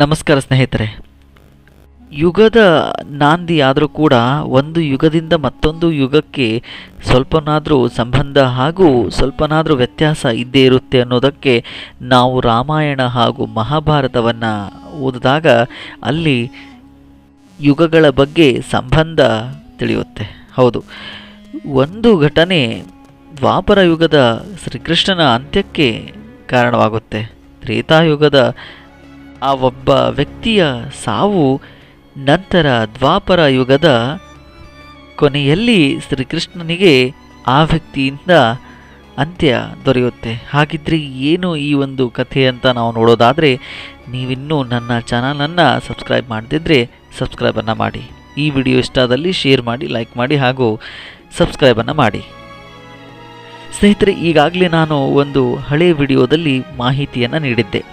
ನಮಸ್ಕಾರ ಸ್ನೇಹಿತರೆ. ಯುಗದ ನಾಂದಿ ಆದರೂ ಕೂಡ ಒಂದು ಯುಗದಿಂದ ಮತ್ತೊಂದು ಯುಗಕ್ಕೆ ಸ್ವಲ್ಪನಾದರೂ ಸಂಬಂಧ ಹಾಗೂ ಸ್ವಲ್ಪನಾದರೂ ವ್ಯತ್ಯಾಸ ಇದ್ದೇ ಇರುತ್ತೆ ಅನ್ನೋದಕ್ಕೆ ನಾವು ರಾಮಾಯಣ ಹಾಗೂ ಮಹಾಭಾರತವನ್ನು ಓದಿದಾಗ ಅಲ್ಲಿ ಯುಗಗಳ ಬಗ್ಗೆ ಸಂಬಂಧ ತಿಳಿಯುತ್ತೆ. ಹೌದು, ಒಂದು ಘಟನೆ ದ್ವಾಪರ ಯುಗದ ಶ್ರೀಕೃಷ್ಣನ ಅಂತ್ಯಕ್ಕೆ ಕಾರಣವಾಗುತ್ತೆ. ತ್ರೇತಾಯುಗದ ಆ ಒಬ್ಬ ವ್ಯಕ್ತಿಯ ಸಾವು ನಂತರ ದ್ವಾಪರ ಯುಗದ ಕೊನೆಯಲ್ಲಿ ಶ್ರೀಕೃಷ್ಣನಿಗೆ ಆ ವ್ಯಕ್ತಿಯಿಂದ ಅಂತ್ಯ ದೊರೆಯುತ್ತೆ. ಹಾಗಿದ್ರೆ ಏನು ಈ ಒಂದು ಕಥೆ ಅಂತ ನಾವು ನೋಡೋದಾದರೆ, ನೀವಿನ್ನೂ ನನ್ನ ಚಾನಲನ್ನು ಸಬ್ಸ್ಕ್ರೈಬ್ ಮಾಡದಿದ್ದರೆ ಸಬ್ಸ್ಕ್ರೈಬನ್ನು ಮಾಡಿ. ಈ ವಿಡಿಯೋ ಇಷ್ಟ ಆದಲ್ಲಿ ಶೇರ್ ಮಾಡಿ, ಲೈಕ್ ಮಾಡಿ ಹಾಗೂ ಸಬ್ಸ್ಕ್ರೈಬನ್ನು ಮಾಡಿ. ಸ್ನೇಹಿತರೆ, ಈಗಾಗಲೇ ನಾನು ಒಂದು ಹಳೆಯ ವಿಡಿಯೋದಲ್ಲಿ ಮಾಹಿತಿಯನ್ನು ನೀಡಿದ್ದೆ.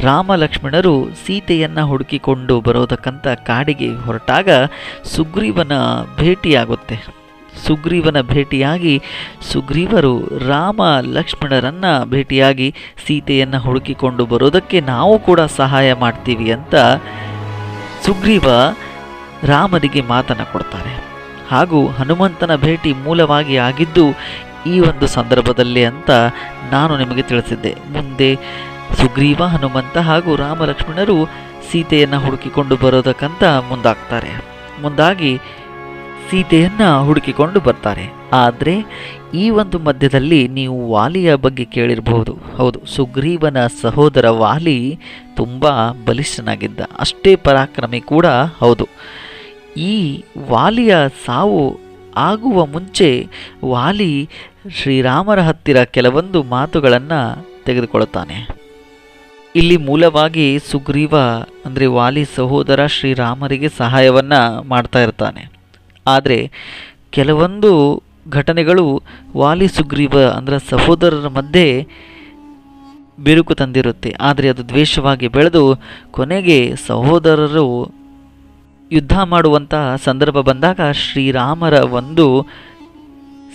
ರಾಮ ಲಕ್ಷ್ಮಣರು ಸೀತೆಯನ್ನು ಹುಡುಕಿಕೊಂಡು ಬರೋದಕ್ಕಂತ ಕಾಡಿಗೆ ಹೊರಟಾಗ ಸುಗ್ರೀವನ ಭೇಟಿಯಾಗುತ್ತೆ. ಸುಗ್ರೀವನ ಭೇಟಿಯಾಗಿ ಸುಗ್ರೀವರು ರಾಮ ಲಕ್ಷ್ಮಣರನ್ನು ಭೇಟಿಯಾಗಿ ಸೀತೆಯನ್ನು ಹುಡುಕಿಕೊಂಡು ಬರೋದಕ್ಕೆ ನಾವು ಕೂಡ ಸಹಾಯ ಮಾಡ್ತೀವಿ ಅಂತ ಸುಗ್ರೀವ ರಾಮನಿಗೆ ಮಾತನ್ನು ಕೊಡ್ತಾರೆ. ಹಾಗೂ ಹನುಮಂತನ ಭೇಟಿ ಮೂಲವಾಗಿ ಆಗಿದ್ದು ಈ ಒಂದು ಸಂದರ್ಭದಲ್ಲೇ ಅಂತ ನಾನು ನಿಮಗೆ ತಿಳಿಸಿದ್ದೆ. ಮುಂದೆ ಸುಗ್ರೀವ, ಹನುಮಂತ ಹಾಗೂ ರಾಮ ಲಕ್ಷ್ಮಣರು ಸೀತೆಯನ್ನು ಹುಡುಕಿಕೊಂಡು ಬರೋದಕ್ಕಂತ ಮುಂದಾಗಿ ಸೀತೆಯನ್ನು ಹುಡುಕಿಕೊಂಡು ಬರ್ತಾರೆ. ಆದರೆ ಈ ಒಂದು ಮಧ್ಯದಲ್ಲಿ ನೀವು ವಾಲಿಯ ಬಗ್ಗೆ ಕೇಳಿರಬಹುದು. ಹೌದು, ಸುಗ್ರೀವನ ಸಹೋದರ ವಾಲಿ ತುಂಬ ಬಲಿಷ್ಠನಾಗಿದ್ದ, ಅಷ್ಟೇ ಪರಾಕ್ರಮಿ ಕೂಡ ಹೌದು. ಈ ವಾಲಿಯ ಸಾವು ಆಗುವ ಮುಂಚೆ ವಾಲಿ ಶ್ರೀರಾಮರ ಹತ್ತಿರ ಕೆಲವೊಂದು ಮಾತುಗಳನ್ನು ತೆಗೆದುಕೊಳ್ಳುತ್ತಾನೆ. ಇಲ್ಲಿ ಮೂಲವಾಗಿ ಸುಗ್ರೀವ ಅಂದರೆ ವಾಲಿ ಸಹೋದರ ಶ್ರೀರಾಮರಿಗೆ ಸಹಾಯವನ್ನು ಮಾಡ್ತಾ ಇರ್ತಾನೆ. ಆದರೆ ಕೆಲವೊಂದು ಘಟನೆಗಳು ವಾಲಿ ಸುಗ್ರೀವ ಅಂದರೆ ಸಹೋದರರ ಮಧ್ಯೆ ಬಿರುಕು ತಂದಿರುತ್ತೆ. ಆದರೆ ಅದು ದ್ವೇಷವಾಗಿ ಬೆಳೆದು ಕೊನೆಗೆ ಸಹೋದರರು ಯುದ್ಧ ಮಾಡುವಂತಹ ಸಂದರ್ಭ ಬಂದಾಗ ಶ್ರೀರಾಮರ ಒಂದು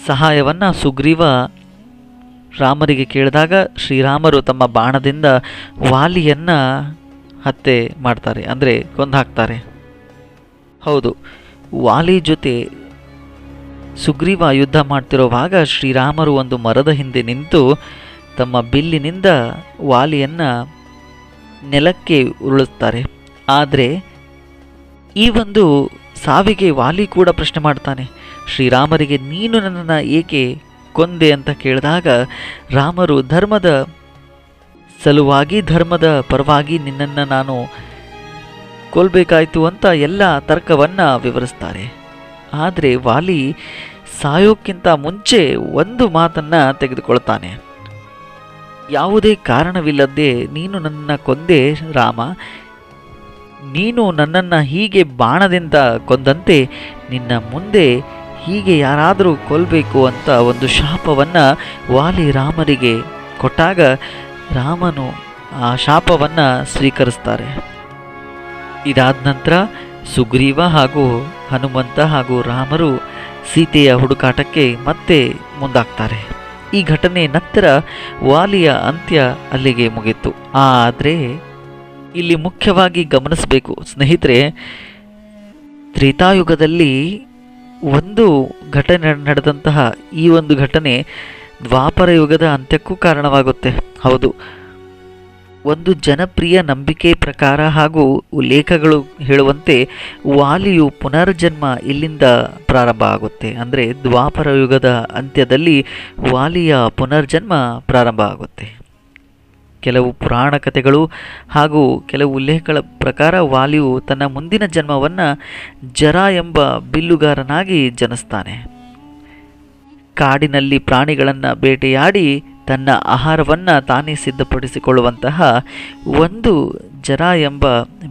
ಸಹಾಯವನ್ನು ಸುಗ್ರೀವ ರಾಮರಿಗೆ ಕೇಳಿದಾಗ ಶ್ರೀರಾಮರು ತಮ್ಮ ಬಾಣದಿಂದ ವಾಲಿಯನ್ನು ಹತ್ಯೆ ಮಾಡ್ತಾರೆ, ಅಂದರೆ ಕೊಂದು ಹಾಕ್ತಾರೆ. ಹೌದು, ವಾಲಿ ಜೊತೆ ಸುಗ್ರೀವ ಯುದ್ಧ ಮಾಡ್ತಿರೋವಾಗ ಶ್ರೀರಾಮರು ಒಂದು ಮರದ ಹಿಂದೆ ನಿಂತು ತಮ್ಮ ಬಿಲ್ಲಿನಿಂದ ವಾಲಿಯನ್ನು ನೆಲಕ್ಕೆ ಉರುಳಿಸ್ತಾರೆ. ಆದರೆ ಈ ಒಂದು ಸಾವಿಗೆ ವಾಲಿ ಕೂಡ ಪ್ರಶ್ನೆ ಮಾಡ್ತಾನೆ ಶ್ರೀರಾಮರಿಗೆ, ನೀನು ನನ್ನನ್ನು ಏಕೆ ಕೊಂದೆ ಅಂತ ಕೇಳಿದಾಗ ರಾಮರು ಧರ್ಮದ ಸಲುವಾಗಿ, ಧರ್ಮದ ಪರವಾಗಿ ನಿನ್ನನ್ನು ನಾನು ಕೊಲ್ಲಬೇಕಾಯಿತು ಅಂತ ಎಲ್ಲ ತರ್ಕವನ್ನು ವಿವರಿಸ್ತಾರೆ. ಆದರೆ ವಾಲಿ ಸಾಯೋಕ್ಕಿಂತ ಮುಂಚೆ ಒಂದು ಮಾತನ್ನು ತೆಗೆದುಕೊಳ್ತಾನೆ. ಯಾವುದೇ ಕಾರಣವಿಲ್ಲದೆ ನೀನು ನನ್ನನ್ನು ಕೊಂದೆ ರಾಮ, ನೀನು ನನ್ನನ್ನು ಹೀಗೆ ಬಾಣದಿಂದ ಕೊಂದಂತೆ ನಿನ್ನ ಮುಂದೆ ಹೀಗೆ ಯಾರಾದರೂ ಕೊಲ್ಲಬೇಕು ಅಂತ ಒಂದು ಶಾಪವನ್ನು ವಾಲಿ ರಾಮರಿಗೆ ಕೊಟ್ಟಾಗ ರಾಮನು ಆ ಶಾಪವನ್ನು ಸ್ವೀಕರಿಸ್ತಾರೆ. ಇದಾದ ನಂತರ ಸುಗ್ರೀವ ಹಾಗೂ ಹನುಮಂತ ಹಾಗೂ ರಾಮರು ಸೀತೆಯ ಹುಡುಕಾಟಕ್ಕೆ ಮತ್ತೆ ಮುಂದಾಗ್ತಾರೆ. ಈ ಘಟನೆ ನಂತರ ವಾಲಿಯ ಅಂತ್ಯ ಅಲ್ಲಿಗೆ ಮುಗಿತು. ಆದರೆ ಇಲ್ಲಿ ಮುಖ್ಯವಾಗಿ ಗಮನಿಸಬೇಕು ಸ್ನೇಹಿತರೆ, ತ್ರೇತಾಯುಗದಲ್ಲಿ ಒಂದು ಘಟನೆ ನಡೆದಂತಹ ಈ ಒಂದು ಘಟನೆ ದ್ವಾಪರ ಯುಗದ ಅಂತ್ಯಕ್ಕೂ ಕಾರಣವಾಗುತ್ತೆ. ಹೌದು, ಒಂದು ಜನಪ್ರಿಯ ನಂಬಿಕೆ ಪ್ರಕಾರ ಹಾಗೂ ಉಲ್ಲೇಖಗಳು ಹೇಳುವಂತೆ ವಾಲಿಯು ಪುನರ್ಜನ್ಮ ಇಲ್ಲಿಂದ ಪ್ರಾರಂಭ ಆಗುತ್ತೆ. ಅಂದರೆ ದ್ವಾಪರ ಯುಗದ ಅಂತ್ಯದಲ್ಲಿ ವಾಲಿಯ ಪುನರ್ಜನ್ಮ ಪ್ರಾರಂಭ ಆಗುತ್ತೆ. ಕೆಲವು ಪುರಾಣ ಕಥೆಗಳು ಹಾಗೂ ಕೆಲವು ಉಲ್ಲೇಖಗಳ ಪ್ರಕಾರ ವಾಲಿಯು ತನ್ನ ಮುಂದಿನ ಜನ್ಮವನ್ನು ಜರ ಎಂಬ ಬಿಲ್ಲುಗಾರನಾಗಿ ಜನಿಸ್ತಾನೆ. ಕಾಡಿನಲ್ಲಿ ಪ್ರಾಣಿಗಳನ್ನು ಬೇಟೆಯಾಡಿ ತನ್ನ ಆಹಾರವನ್ನು ತಾನೇ ಸಿದ್ಧಪಡಿಸಿಕೊಳ್ಳುವಂತಹ ಒಂದು ಜರ ಎಂಬ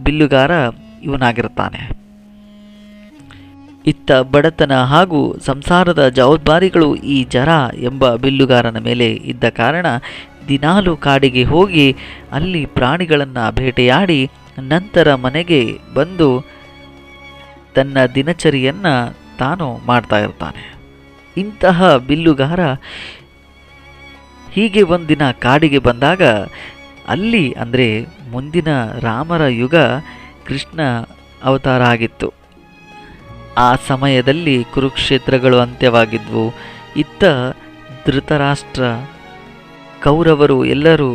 ಬಿಲ್ಲುಗಾರ ಇವನಾಗಿರುತ್ತಾನೆ. ಇತ್ತ ಬಡತನ ಹಾಗೂ ಸಂಸಾರದ ಜವಾಬ್ದಾರಿಗಳು ಈ ಜರ ಎಂಬ ಬಿಲ್ಲುಗಾರನ ಮೇಲೆ ಇದ್ದ ಕಾರಣ ದಿನಾಲು ಕಾಡಿಗೆ ಹೋಗಿ ಅಲ್ಲಿ ಪ್ರಾಣಿಗಳನ್ನು ಬೇಟೆಯಾಡಿ ನಂತರ ಮನೆಗೆ ಬಂದು ತನ್ನ ದಿನಚರಿಯನ್ನು ತಾನು ಮಾಡ್ತಾ ಇರ್ತಾನೆ. ಇಂತಹ ಬಿಲ್ಲುಗಾರ ಹೀಗೆ ಒಂದಿನ ಕಾಡಿಗೆ ಬಂದಾಗ ಅಲ್ಲಿ ಅಂದರೆ ಮುಂದಿನ ರಾಮರ ಯುಗ ಕೃಷ್ಣ ಅವತಾರ ಆಗಿತ್ತು. ಆ ಸಮಯದಲ್ಲಿ ಕುರುಕ್ಷೇತ್ರಗಳು ಅಂತ್ಯವಾಗಿದ್ವು. ಇತ್ತ ಧೃತರಾಷ್ಟ್ರ, ಕೌರವರು ಎಲ್ಲರೂ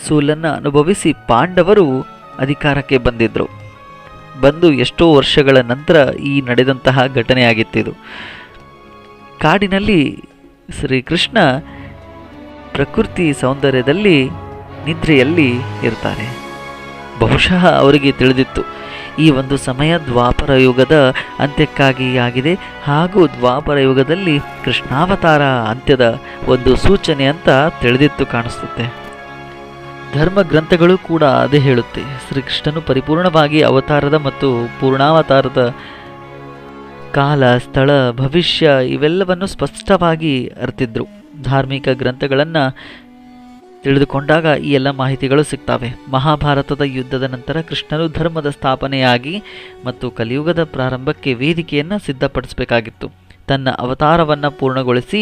ಸೋಲನ್ನು ಅನುಭವಿಸಿ ಪಾಂಡವರು ಅಧಿಕಾರಕ್ಕೆ ಬಂದು ಎಷ್ಟೋ ವರ್ಷಗಳ ನಂತರ ಈ ನಡೆದಂತಹ ಘಟನೆಯಾಗಿತ್ತಿದು. ಕಾಡಿನಲ್ಲಿ ಶ್ರೀಕೃಷ್ಣ ಪ್ರಕೃತಿ ಸೌಂದರ್ಯದಲ್ಲಿ ನಿದ್ರೆಯಲ್ಲಿ ಇರ್ತಾರೆ. ಬಹುಶಃ ಅವರಿಗೆ ತಿಳಿದಿತ್ತು ಈ ಒಂದು ಸಮಯ ದ್ವಾಪರ ಯುಗದ ಅಂತ್ಯಕ್ಕಾಗಿ ಆಗಿದೆ, ಹಾಗೂ ದ್ವಾಪರ ಯುಗದಲ್ಲಿ ಕೃಷ್ಣಾವತಾರ ಅಂತ್ಯದ ಒಂದು ಸೂಚನೆ ಅಂತ ತಿಳಿದಿತ್ತು ಕಾಣಿಸುತ್ತೆ. ಧರ್ಮ ಗ್ರಂಥಗಳು ಕೂಡ ಅದೇ ಹೇಳುತ್ತೆ. ಶ್ರೀಕೃಷ್ಣನು ಪರಿಪೂರ್ಣವಾಗಿ ಅವತಾರದ ಮತ್ತು ಪೂರ್ಣಾವತಾರದ ಕಾಲ, ಸ್ಥಳ, ಭವಿಷ್ಯ ಇವೆಲ್ಲವನ್ನು ಸ್ಪಷ್ಟವಾಗಿ ಅರಿತಿದ್ರು. ಧಾರ್ಮಿಕ ಗ್ರಂಥಗಳನ್ನು ತಿಳಿದುಕೊಂಡಾಗ ಈ ಎಲ್ಲ ಮಾಹಿತಿಗಳು ಸಿಗ್ತವೆ. ಮಹಾಭಾರತದ ಯುದ್ಧದ ನಂತರ ಕೃಷ್ಣನು ಧರ್ಮದ ಸ್ಥಾಪನೆಯಾಗಿ ಮತ್ತು ಕಲಿಯುಗದ ಪ್ರಾರಂಭಕ್ಕೆ ವೇದಿಕೆಯನ್ನು ಸಿದ್ಧಪಡಿಸಬೇಕಾಗಿತ್ತು. ತನ್ನ ಅವತಾರವನ್ನು ಪೂರ್ಣಗೊಳಿಸಿ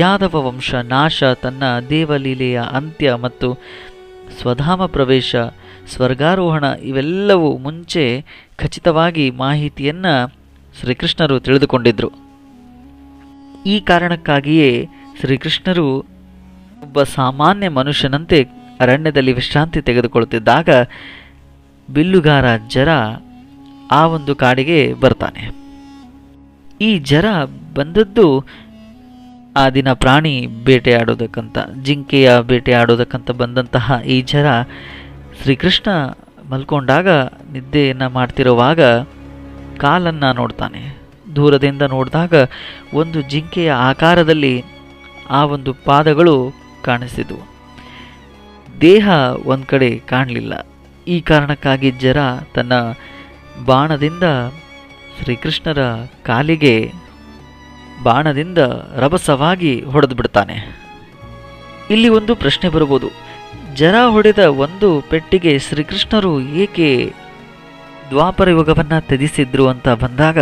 ಯಾದವ ವಂಶ ನಾಶ, ತನ್ನ ದೇವಲೀಲೆಯ ಅಂತ್ಯ ಮತ್ತು ಸ್ವಧಾಮ ಪ್ರವೇಶ, ಸ್ವರ್ಗಾರೋಹಣ ಇವೆಲ್ಲವೂ ಮುಂಚೆ ಖಚಿತವಾಗಿ ಮಾಹಿತಿಯನ್ನು ಶ್ರೀಕೃಷ್ಣರು ತಿಳಿದುಕೊಂಡಿದ್ದರು. ಈ ಕಾರಣಕ್ಕಾಗಿಯೇ ಶ್ರೀಕೃಷ್ಣರು ಒಬ್ಬ ಸಾಮಾನ್ಯ ಮನುಷ್ಯನಂತೆ ಅರಣ್ಯದಲ್ಲಿ ವಿಶ್ರಾಂತಿ ತೆಗೆದುಕೊಳ್ಳುತ್ತಿದ್ದಾಗ ಬಿಲ್ಲುಗಾರ ಜರ ಆ ಒಂದು ಕಾಡಿಗೆ ಬರ್ತಾನೆ. ಈ ಜರ ಬಂದದ್ದು ಆ ದಿನ ಪ್ರಾಣಿ ಬೇಟೆಯಾಡೋದಕ್ಕಂತ, ಜಿಂಕೆಯ ಬೇಟೆಯಾಡೋದಕ್ಕಂತ ಬಂದಂತಹ ಈ ಜರ ಶ್ರೀಕೃಷ್ಣ ಮಲ್ಕೊಂಡಾಗ, ನಿದ್ದೆಯನ್ನು ಮಾಡ್ತಿರುವಾಗ ಕಾಲನ್ನು ನೋಡ್ತಾನೆ. ದೂರದಿಂದ ನೋಡಿದಾಗ ಒಂದು ಜಿಂಕೆಯ ಆಕಾರದಲ್ಲಿ ಆ ಒಂದು ಪಾದಗಳು ಕಾಣಿಸಿದವು. ದೇಹ ಒಂದು ಕಡೆ ಕಾಣಲಿಲ್ಲ. ಈ ಕಾರಣಕ್ಕಾಗಿ ಜರ ತನ್ನ ಬಾಣದಿಂದ ಶ್ರೀಕೃಷ್ಣರ ಕಾಲಿಗೆ ಬಾಣದಿಂದ ರಭಸವಾಗಿ ಹೊಡೆದು ಬಿಡ್ತಾನೆ. ಇಲ್ಲಿ ಒಂದು ಪ್ರಶ್ನೆ ಬರಬಹುದು. ಜರ ಹೊಡೆದ ಒಂದು ಪೆಟ್ಟಿಗೆ ಶ್ರೀಕೃಷ್ಣರು ಏಕೆ ದ್ವಾಪರ ಯುಗವನ್ನು ತ್ಯಜಿಸಿದ್ರು ಅಂತ ಬಂದಾಗ,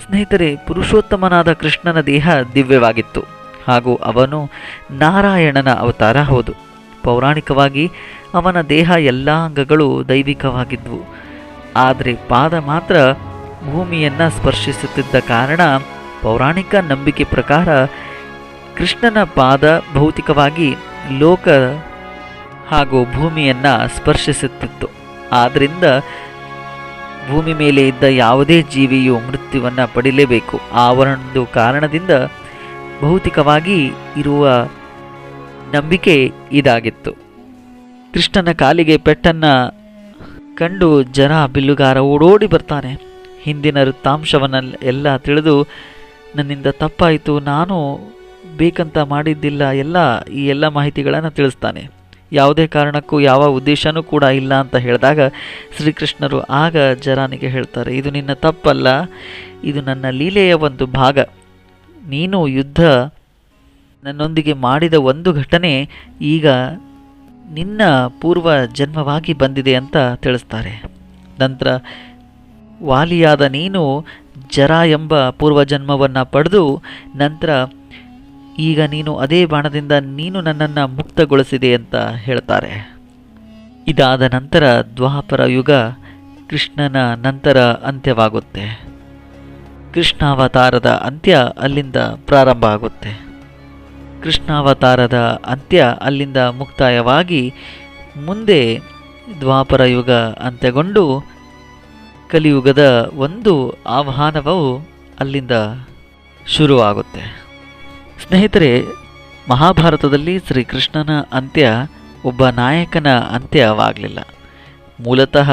ಸ್ನೇಹಿತರೆ, ಪುರುಷೋತ್ತಮನಾದ ಕೃಷ್ಣನ ದೇಹ ದಿವ್ಯವಾಗಿತ್ತು, ಹಾಗೂ ಅವನು ನಾರಾಯಣನ ಅವತಾರ ಹೌದು. ಪೌರಾಣಿಕವಾಗಿ ಅವನ ದೇಹ ಎಲ್ಲ ಅಂಗಗಳು ದೈವಿಕವಾಗಿದ್ವು. ಆದರೆ ಪಾದ ಮಾತ್ರ ಭೂಮಿಯನ್ನು ಸ್ಪರ್ಶಿಸುತ್ತಿದ್ದ ಕಾರಣ ಪೌರಾಣಿಕ ನಂಬಿಕೆ ಪ್ರಕಾರ ಕೃಷ್ಣನ ಪಾದ ಭೌತಿಕವಾಗಿ ಲೋಕ ಹಾಗೂ ಭೂಮಿಯನ್ನು ಸ್ಪರ್ಶಿಸುತ್ತಿತ್ತು. ಆದ್ದರಿಂದ ಭೂಮಿ ಮೇಲೆ ಇದ್ದ ಯಾವುದೇ ಜೀವಿಯು ಮೃತ್ಯುವನ್ನು ಪಡಿಲೇಬೇಕು. ಆ ಒಂದು ಕಾರಣದಿಂದ ಭೌತಿಕವಾಗಿ ಇರುವ ನಂಬಿಕೆ ಇದಾಗಿತ್ತು. ಕೃಷ್ಣನ ಕಾಲಿಗೆ ಪೆಟ್ಟನ್ನು ಕಂಡು ಜರ ಬಿಲ್ಲುಗಾರ ಓಡೋಡಿ ಬರ್ತಾನೆ. ಹಿಂದಿನ ವೃತ್ತಾಂಶವನ್ನು ಎಲ್ಲ ತಿಳಿದು, ನನ್ನಿಂದ ತಪ್ಪಾಯಿತು, ನಾನು ಬೇಕಂತ ಮಾಡಿದ್ದಿಲ್ಲ, ಈ ಎಲ್ಲ ಮಾಹಿತಿಗಳನ್ನು ತಿಳಿಸ್ತಾನೆ. ಯಾವುದೇ ಕಾರಣಕ್ಕೂ ಯಾವ ಉದ್ದೇಶನೂ ಕೂಡ ಇಲ್ಲ ಅಂತ ಹೇಳಿದಾಗ ಶ್ರೀಕೃಷ್ಣರು ಆಗ ಜರಾನಿಗೆ ಹೇಳ್ತಾರೆ, ಇದು ನಿನ್ನ ತಪ್ಪಲ್ಲ, ಇದು ನನ್ನ ಲೀಲೆಯ ಒಂದು ಭಾಗ. ನೀನು ಯುದ್ಧ ನನ್ನೊಂದಿಗೆ ಮಾಡಿದ ಒಂದು ಘಟನೆ ಈಗ ನಿನ್ನ ಪೂರ್ವ ಜನ್ಮವಾಗಿ ಬಂದಿದೆ ಅಂತ ತಿಳಿಸ್ತಾರೆ. ನಂತರ ವಾಲಿಯಾದ ನೀನು ಜರ ಎಂಬ ಪೂರ್ವಜನ್ಮವನ್ನು ಪಡೆದು ನಂತರ ಈಗ ನೀನು ಅದೇ ಬಾಣದಿಂದ ನೀನು ನನ್ನನ್ನು ಮುಕ್ತಗೊಳಿಸಿದೆ ಅಂತ ಹೇಳ್ತಾರೆ. ಇದಾದ ನಂತರ ದ್ವಾಪರ ಯುಗ ಕೃಷ್ಣನ ನಂತರ ಅಂತ್ಯವಾಗುತ್ತೆ. ಕೃಷ್ಣಾವತಾರದ ಅಂತ್ಯ ಅಲ್ಲಿಂದ ಪ್ರಾರಂಭ ಆಗುತ್ತೆ. ಕೃಷ್ಣಾವತಾರದ ಅಂತ್ಯ ಅಲ್ಲಿಂದ ಮುಕ್ತಾಯವಾಗಿ ಮುಂದೆ ದ್ವಾಪರ ಯುಗ ಅಂತ್ಯಗೊಂಡು ಕಲಿಯುಗದ ಒಂದು ಆಹ್ವಾನವು ಅಲ್ಲಿಂದ ಶುರುವಾಗುತ್ತೆ. ಸ್ನೇಹಿತರೆ, ಮಹಾಭಾರತದಲ್ಲಿ ಶ್ರೀಕೃಷ್ಣನ ಅಂತ್ಯ ಒಬ್ಬ ನಾಯಕನ ಅಂತ್ಯವಾಗಲಿಲ್ಲ. ಮೂಲತಃ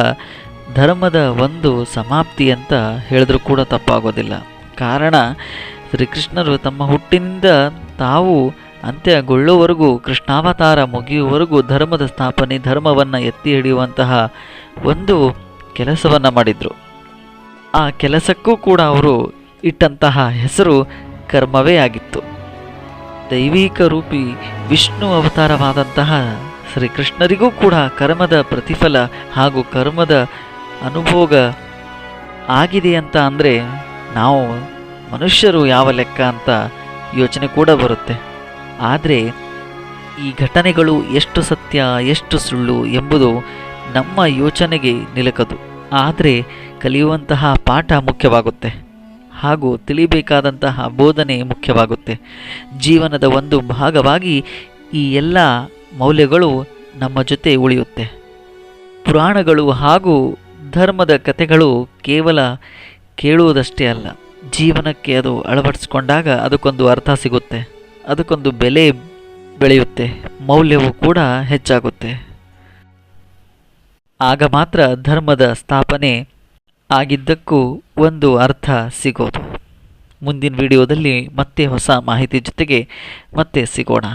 ಧರ್ಮದ ಒಂದು ಸಮಾಪ್ತಿ ಅಂತ ಹೇಳಿದ್ರೂ ಕೂಡ ತಪ್ಪಾಗೋದಿಲ್ಲ. ಕಾರಣ, ಶ್ರೀಕೃಷ್ಣರು ತಮ್ಮ ಹುಟ್ಟಿನಿಂದ ತಾವು ಅಂತ್ಯಗೊಳ್ಳುವವರೆಗೂ, ಕೃಷ್ಣಾವತಾರ ಮುಗಿಯುವವರೆಗೂ ಧರ್ಮದ ಸ್ಥಾಪನೆ, ಧರ್ಮವನ್ನು ಎತ್ತಿ ಹಿಡಿಯುವಂತಹ ಒಂದು ಕೆಲಸವನ್ನು ಮಾಡಿದರು. ಆ ಕೆಲಸಕ್ಕೂ ಕೂಡ ಅವರು ಇಟ್ಟಂತಹ ಹೆಸರು ಕರ್ಮವೇ ಆಗಿತ್ತು. ದೈವಿಕ ರೂಪಿ ವಿಷ್ಣು ಅವತಾರವಾದಂತಹ ಶ್ರೀಕೃಷ್ಣರಿಗೂ ಕೂಡ ಕರ್ಮದ ಪ್ರತಿಫಲ ಹಾಗೂ ಕರ್ಮದ ಅನುಭೋಗ ಆಗಿದೆ ಅಂತ ಅಂದರೆ ನಾವು ಮನುಷ್ಯರು ಯಾವ ಲೆಕ್ಕ ಅಂತ ಯೋಚನೆ ಕೂಡ ಬರುತ್ತೆ. ಆದರೆ ಈ ಘಟನೆಗಳು ಎಷ್ಟು ಸತ್ಯ ಎಷ್ಟು ಸುಳ್ಳು ಎಂಬುದು ನಮ್ಮ ಯೋಚನೆಗೆ ನಿಲುಕದು. ಆದರೆ ಕಲಿಯುವಂತಹ ಪಾಠ ಮುಖ್ಯವಾಗುತ್ತೆ ಹಾಗೂ ತಿಳಿಬೇಕಾದಂತಹ ಬೋಧನೆ ಮುಖ್ಯವಾಗುತ್ತೆ. ಜೀವನದ ಒಂದು ಭಾಗವಾಗಿ ಈ ಎಲ್ಲ ಮೌಲ್ಯಗಳು ನಮ್ಮ ಜೊತೆ ಉಳಿಯುತ್ತೆ. ಪುರಾಣಗಳು ಹಾಗೂ ಧರ್ಮದ ಕಥೆಗಳು ಕೇವಲ ಕೇಳುವುದಷ್ಟೇ ಅಲ್ಲ, ಜೀವನಕ್ಕೆ ಅದು ಅಳವಡಿಸ್ಕೊಂಡಾಗ ಅದಕ್ಕೊಂದು ಅರ್ಥ ಸಿಗುತ್ತೆ, ಅದಕ್ಕೊಂದು ಬೆಲೆ ಬೆಳೆಯುತ್ತೆ, ಮೌಲ್ಯವು ಕೂಡ ಹೆಚ್ಚಾಗುತ್ತೆ. ಆಗ ಮಾತ್ರ ಧರ್ಮದ ಸ್ಥಾಪನೆ ಆಗಿದ್ದಕ್ಕೂ ಒಂದು ಅರ್ಥ ಸಿಗೋದು. ಮುಂದಿನ ವಿಡಿಯೋದಲ್ಲಿ ಮತ್ತೆ ಹೊಸ ಮಾಹಿತಿ ಜೊತೆಗೆ ಮತ್ತೆ ಸಿಗೋಣ.